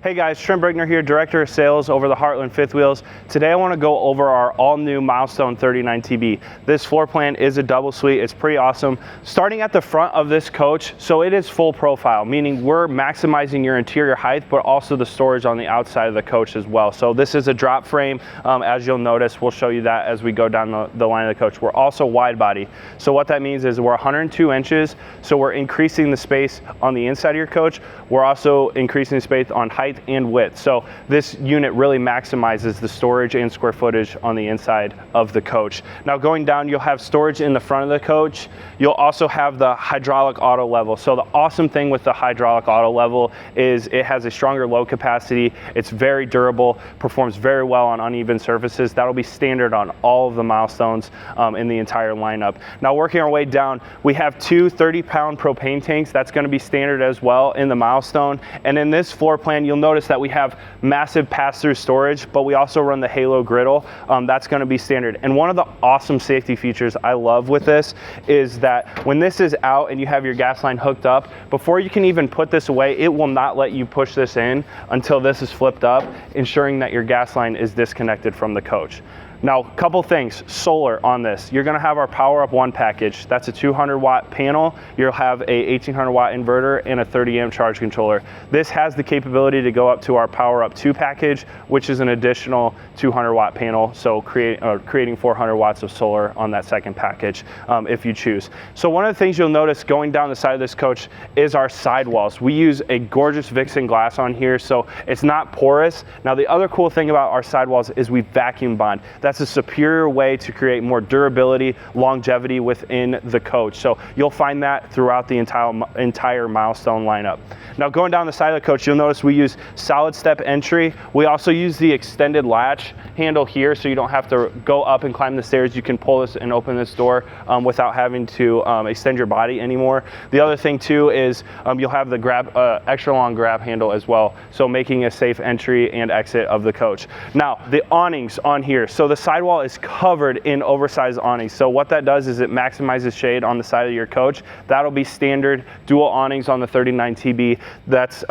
Hey guys, Trent Brickner here, Director of Sales over the Heartland Fifth Wheels. Today I want to go over our all-new Milestone 39TB. This floor plan is a double suite. It's pretty awesome. Starting at the front of this coach, so it is full profile, meaning we're maximizing your interior height, but also the storage on the outside of the coach as well. So this is a drop frame. As you'll notice, we'll show you that as we go down the line of the coach. We're also wide body. So what that means is we're 102 inches, so we're increasing the space on the inside of your coach. We're also increasing the space on height and width. So this unit really maximizes the storage and square footage on the inside of the coach. Now going down, you'll have storage in the front of the coach. You'll also have the hydraulic auto level. So the awesome thing with the hydraulic auto level is it has a stronger load capacity. It's very durable, performs very well on uneven surfaces. That'll be standard on all of the Milestones in the entire lineup. Now working our way down, we have two 30-pound propane tanks. That's going to be standard as well in the Milestone. And in this floor plan, you'll notice that we have massive pass-through storage, but we also run the Halo griddle. That's going to be standard. And one of the awesome safety features I love with this is that when this is out and you have your gas line hooked up, before you can even put this away, it will not let you push this in until this is flipped up, ensuring that your gas line is disconnected from the coach. Now, a couple things, solar on this. You're gonna have our Power Up 1 package. That's a 200-watt panel. You'll have a 1800-watt inverter and a 30-amp charge controller. This has the capability to go up to our Power Up 2 package, which is an additional 200-watt panel, so creating 400 watts of solar on that second package if you choose. So one of the things you'll notice going down the side of this coach is our sidewalls. We use a gorgeous Vixen glass on here, so it's not porous. Now, the other cool thing about our sidewalls is we vacuum bond. That's a superior way to create more durability, longevity within the coach. So you'll find that throughout the entire Milestone lineup. Now going down the side of the coach, you'll notice we use solid step entry. We also use the extended latch handle here, so you don't have to go up and climb the stairs. You can pull this and open this door without having to extend your body anymore. The other thing too is you'll have the extra long grab handle as well, so making a safe entry and exit of the coach. Now the awnings on here, so the sidewall is covered in oversized awnings. So what that does is it maximizes shade on the side of your coach. That'll be standard dual awnings on the 39TB. That's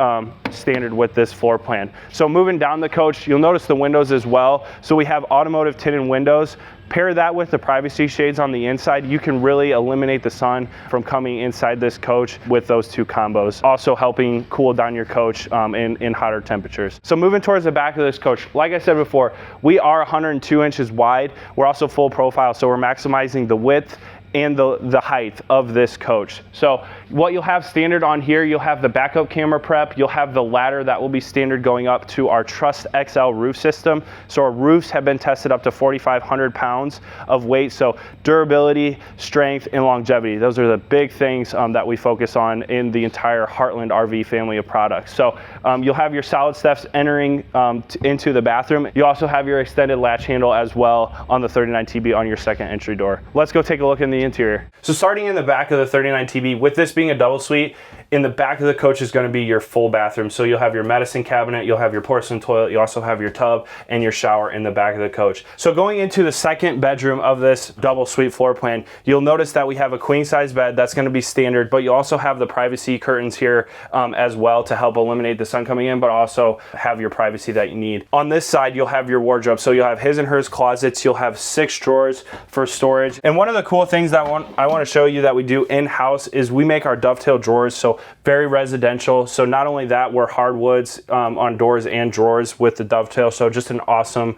standard with this floor plan. So moving down the coach, you'll notice the windows as well. So we have automotive tinted windows. Pair that with the privacy shades on the inside, you can really eliminate the sun from coming inside this coach with those two combos, also helping cool down your coach in hotter temperatures. So moving towards the back of this coach, like I said before, we are 102 inches wide. We're also full profile, so we're maximizing the width and the height of this coach. So what you'll have standard on here, you'll have the backup camera prep, you'll have the ladder that will be standard going up to our Trust XL roof system. So our roofs have been tested up to 4,500 pounds of weight. So durability, strength, and longevity. Those are the big things that we focus on in the entire Heartland RV family of products. So you'll have your solid steps entering into the bathroom. You also have your extended latch handle as well on the 39TB on your second entry door. Let's go take a look in the interior. So starting in the back of the 39TB, with this being a double suite, in the back of the coach is going to be your full bathroom. So you'll have your medicine cabinet, you'll have your porcelain toilet, you also have your tub and your shower in the back of the coach. So going into the second bedroom of this double suite floor plan, you'll notice that we have a queen size bed. That's going to be standard, but you also have the privacy curtains here as well to help eliminate the sun coming in, but also have your privacy that you need. On this side, you'll have your wardrobe. So you'll have his and hers closets. You'll have 6 drawers for storage. And one of the cool things that I want to show you that we do in-house is we make our dovetail drawers, so very residential. So not only that, we're hardwoods on doors and drawers with the dovetail, so just an awesome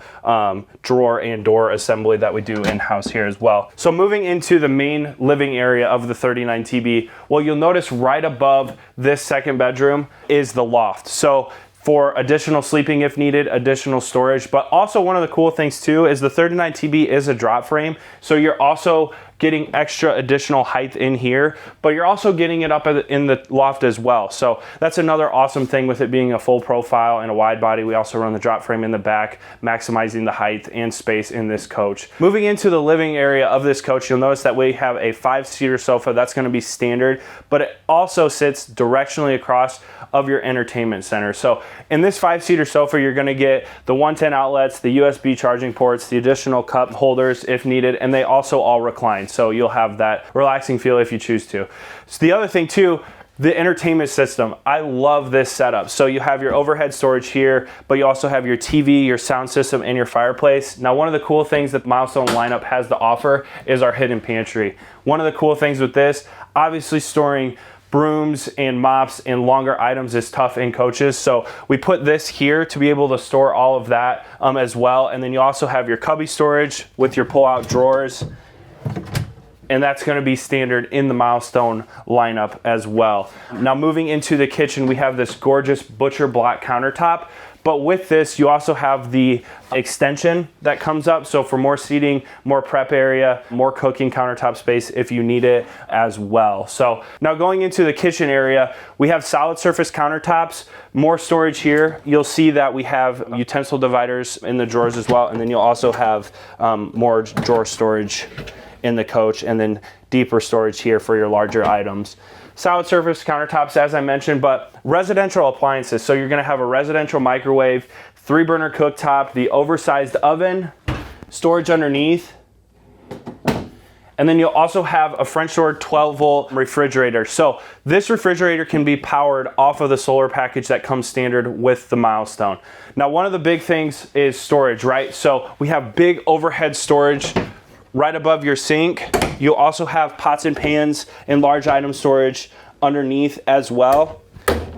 drawer and door assembly that we do in-house here as well. So moving into the main living area of the 39TB, well, you'll notice right above this second bedroom is the loft. So for additional sleeping if needed, additional storage. But also one of the cool things too is the 39TB is a drop frame. So you're also getting extra additional height in here, but you're also getting it up in the loft as well. So that's another awesome thing with it being a full profile and a wide body. We also run the drop frame in the back, maximizing the height and space in this coach. Moving into the living area of this coach, you'll notice that we have a 5-seater sofa. That's going to be standard, but it also sits directionally across of your entertainment center. So in this 5-seater sofa, you're going to get the 110 outlets, the USB charging ports, the additional cup holders if needed, and they also all recline. So you'll have that relaxing feel if you choose to. So the other thing too, The entertainment system, I love this setup. So you have your overhead storage here, but you also have your TV, your sound system, and your fireplace. Now, one of the cool things that the Milestone lineup has to offer is our hidden pantry. One of the cool things with this, obviously storing brooms and mops and longer items is tough in coaches. So we put this here to be able to store all of that as well. And then you also have your cubby storage with your pull-out drawers. And that's going to be standard in the Milestone lineup as well. Now moving into the kitchen, we have this gorgeous butcher block countertop. But with this, you also have the extension that comes up. So for more seating, more prep area, more cooking countertop space if you need it as well. So now going into the kitchen area, we have solid surface countertops, more storage here. You'll see that we have utensil dividers in the drawers as well. And then you'll also have more drawer storage in the coach, and then deeper storage here for your larger items. Solid surface countertops, as I mentioned, but residential appliances. So you're gonna have a residential microwave, 3-burner cooktop, the oversized oven, storage underneath, and then you'll also have a French door 12-volt refrigerator. So this refrigerator can be powered off of the solar package that comes standard with the Milestone. Now, one of the big things is storage, right? So we have big overhead storage right above your sink. You'll also have pots and pans and large item storage underneath as well.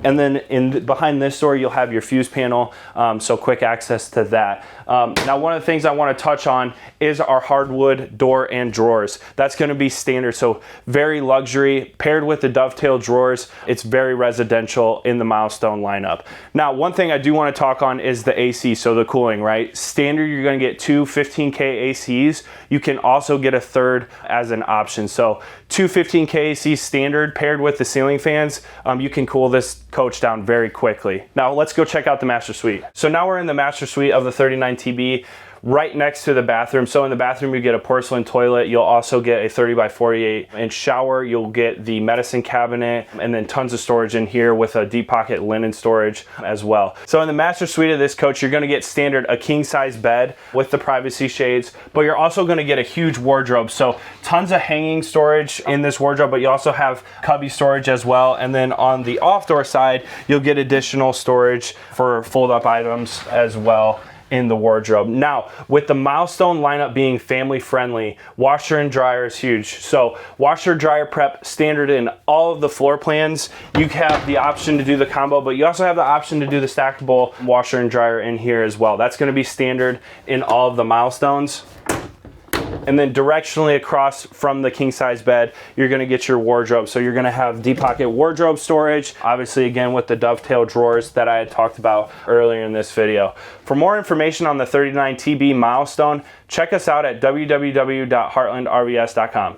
And then behind this door, you'll have your fuse panel, so quick access to that. Now, one of the things I want to touch on is our hardwood door and drawers. That's going to be standard, so very luxury, paired with the dovetail drawers. It's very residential in the Milestone lineup. Now, one thing I do want to talk on is the AC, so the cooling, right? Standard, you're going to get 2 15K ACs. You can also get a third as an option. So 2 15K ACs standard paired with the ceiling fans, you can cool this coach down very quickly. Now let's go check out the master suite. So now we're in the master suite of the 39TB, right next to the bathroom. So in the bathroom, you get a porcelain toilet. You'll also get a 30x48-inch shower. You'll get the medicine cabinet, and then tons of storage in here with a deep pocket linen storage as well. So in the master suite of this coach, you're gonna get standard a king size bed with the privacy shades, but you're also gonna get a huge wardrobe. So tons of hanging storage in this wardrobe, but you also have cubby storage as well. And then on the off door side, you'll get additional storage for fold up items as well in the wardrobe. Now, with the Milestone lineup being family friendly, washer and dryer is huge. So washer dryer prep standard in all of the floor plans. You have the option to do the combo, but you also have the option to do the stackable washer and dryer in here as well. That's going to be standard in all of the Milestones. And then directionally across from the king size bed, you're gonna get your wardrobe. So you're gonna have deep pocket wardrobe storage, obviously again with the dovetail drawers that I had talked about earlier in this video. For more information on the 39TB Milestone, check us out at www.heartlandrvs.com.